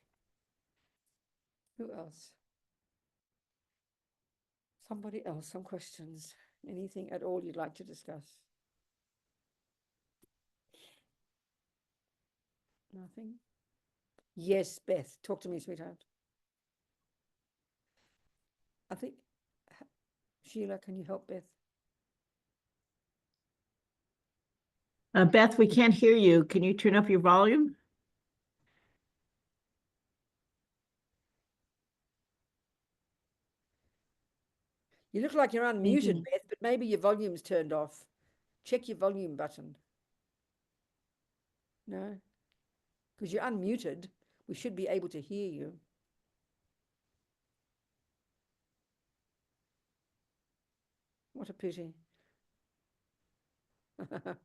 Who else? Somebody else, some questions. Anything at all you'd like to discuss? Nothing? Yes, Beth. Talk to me, sweetheart. I think, Sheila, can you help Beth? Beth, we can't hear you. Can you turn up your volume? You look like you're unmuted, Maybe. Beth, but Maybe your volume's turned off. Check your volume button. No? Because you're unmuted. We should be able to hear you. What a pity. Because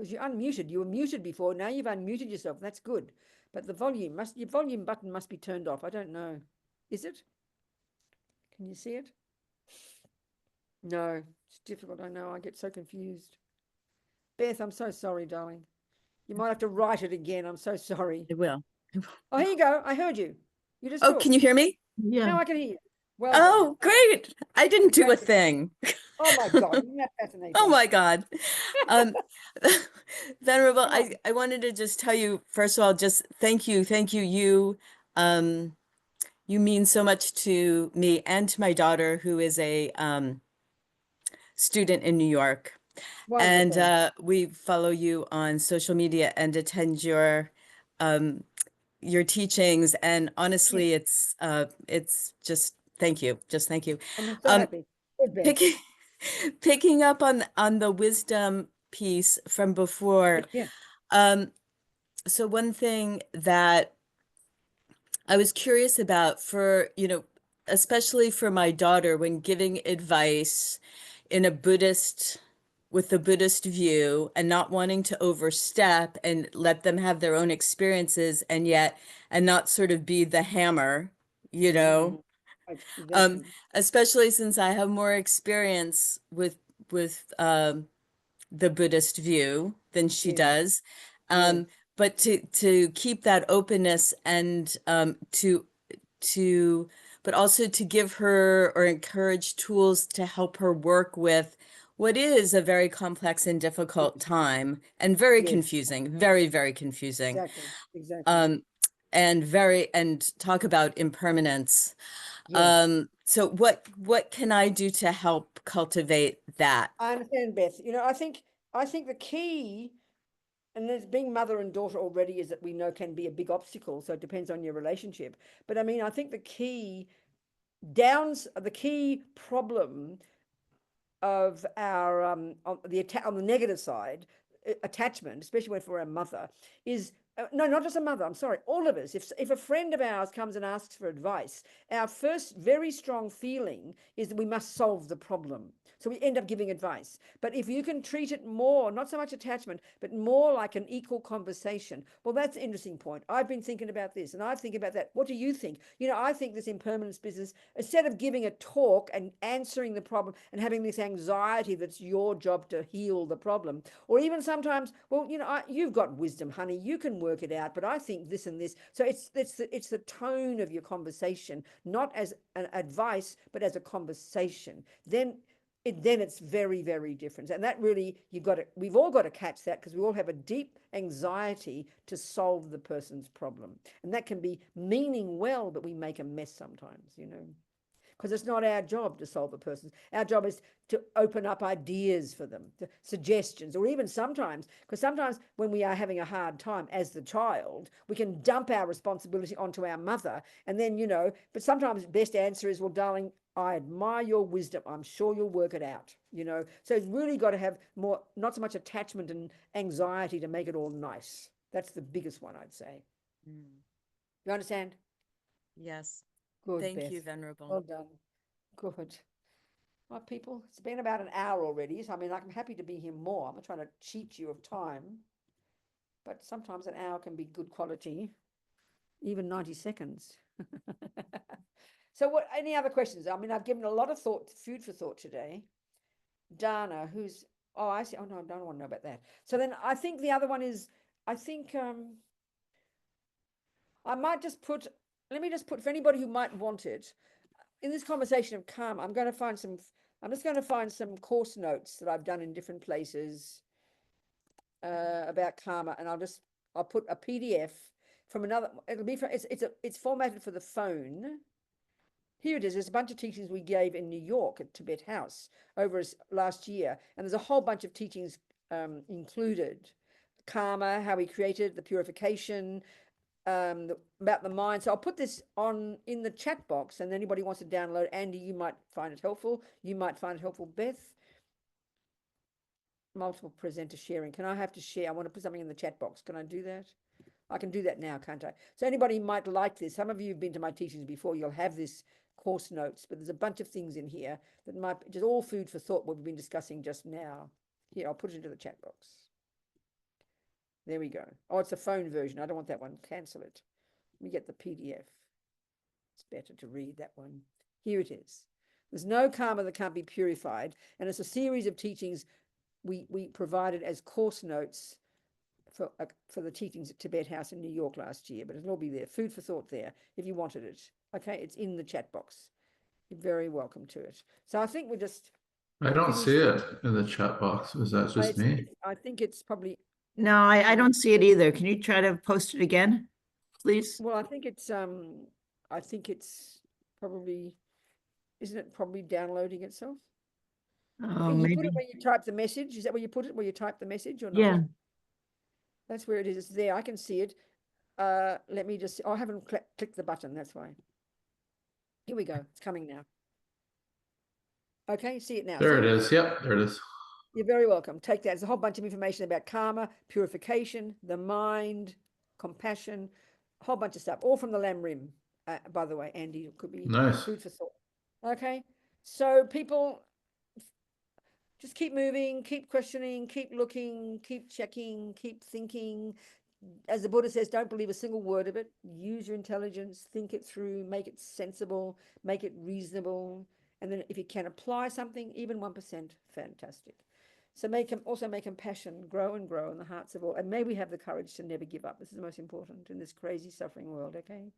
you're unmuted. You were muted before. Now you've unmuted yourself. That's good. But the volume your volume button must be turned off. I don't know. Is it? Can you see it? No, it's difficult. I know. I get so confused. Beth, I'm so sorry, darling. You might have to write it again. I'm so sorry. I will. Oh, here you go. I heard you. You just Oh, talked. can you hear me? Yeah. Now I can hear you. Well done. Oh, great. I didn't do a Congratulations. thing. Oh my God, isn't that fascinating? Oh my God. Um, Venerable, Come on. I wanted to just tell you, first of all, just thank you. Thank you. You mean so much to me and to my daughter, who is a student in New York. Wonderful. And we follow you on social media and attend your teachings. And honestly, it's just thank you. Just thank you. I'm so happy. Good, Beth. Picking up on the wisdom piece from before. Yeah. So one thing that I was curious about for, especially for my daughter when giving advice in with the Buddhist view and not wanting to overstep and let them have their own experiences and not sort of be the hammer, Right, exactly. especially since I have more experience with the Buddhist view than she Yes. does. Yes. But to keep that openness and but also to give her or encourage tools to help her work with what is a very complex and difficult time and very Yes. confusing, very, very confusing. Exactly. And talk about impermanence. Yes. So what can I do to help cultivate that? I understand, Beth. I think the key, and there's being mother and daughter already, is that we know can be a big obstacle. So it depends on your relationship. But I mean, I think the key problem of our on the negative side, attachment, especially when for our mother, is no, not just a mother. I'm sorry, all of us. If a friend of ours comes and asks for advice, our first very strong feeling is that we must solve the problem. So we end up giving advice. But if you can treat it more, not so much attachment, but more like an equal conversation, well, that's an interesting point. I've been thinking about this and I think about that. What do you think? I think this impermanence business, instead of giving a talk and answering the problem and having this anxiety that's your job to heal the problem, or even sometimes, well, you've got wisdom, honey, you can work it out, but I think this and this. So it's the tone of your conversation, not as an advice, but as a conversation. Then it's very, very different. And that really, we've all got to catch that, because we all have a deep anxiety to solve the person's problem. And that can be meaning well, but we make a mess sometimes, because it's not our job to solve a person's. Our job is to open up ideas for them, suggestions, or even sometimes when we are having a hard time as the child, we can dump our responsibility onto our mother. And then, but sometimes the best answer is, well, darling, I admire your wisdom. I'm sure you'll work it out, So it's really got to have more, not so much attachment and anxiety to make it all nice. That's the biggest one, I'd say. You understand? Yes. Good, Thank Beth. you, Venerable. Well done. Good. Well, people, it's been about an hour already. So, I mean, I'm happy to be here more. I'm not trying to cheat you of time. But sometimes an hour can be good quality, even 90 seconds. So any other questions? I mean, I've given a lot of food for thought today. Dana, I see. Oh, no, I don't want to know about that. So then I think the other one is, I think I might just let me just put, for anybody who might want it, in this conversation of karma, I'm just going to find some course notes that I've done in different places about karma, and I'll put a PDF from another. It's formatted for the phone. Here it is. There's a bunch of teachings we gave in New York at Tibet House over last year, and there's a whole bunch of teachings included. Karma, how we created the purification, about the mind. So I'll put this on in the chat box, and anybody wants to download. Andy, you might find it helpful. You might find it helpful. Beth, multiple presenter sharing. Can I have to share? I want to put something in the chat box. Can I do that? I can do that now, can't I? So anybody might like this. Some of you have been to my teachings before. You'll have this course notes, but there's a bunch of things in here that might be just all food for thought, what we've been discussing just now. Here, I'll put it into the chat box. There we go. Oh, it's a phone version. I don't want that one. Cancel it. Let me get the PDF. It's better to read that one. Here it is. There's no karma that can't be purified. And it's a series of teachings we provided as course notes for the teachings at Tibet House in New York last year, but it'll all be there. Food for thought there if you wanted it. Okay, it's in the chat box. You're very welcome to it. So I think we're just. I don't finished. see it in the chat box. Is that just me? I think it's probably. No, I don't see it either. Can you try to post it again, please? Well, I think it's probably. Isn't it probably downloading itself? Oh, You put maybe. it where you type the message. Is that where you put it? Where you type the message or not? Yeah. That's where it is. It's there. I can see it. Let me just. I haven't clicked the button. That's why. Here we go. It's coming now. Okay, see it now. There See it is. Yep, there it is. You're very welcome. Take that. There's a whole bunch of information about karma, purification, the mind, compassion, a whole bunch of stuff, all from the Lam Rim. By the way, Andy, it could be Nice. food for thought. Okay, so people just keep moving, keep questioning, keep looking, keep checking, keep thinking. As the Buddha says, don't believe a single word of it. Use your intelligence, think it through, make it sensible, make it reasonable. And then if you can apply something, even 1%, fantastic. So also make compassion grow and grow in the hearts of all. And may we have the courage to never give up. This is the most important in this crazy suffering world, okay?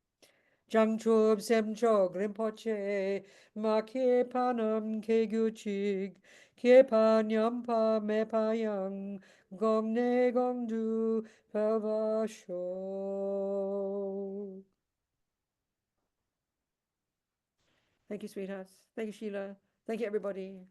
Jangchub semchog rinpoche, ma ke panam ke gyuchig, ke panyampa me payang, gong ne gong du pelvasho. Thank you, sweethearts. Thank you, Sheila. Thank you, everybody.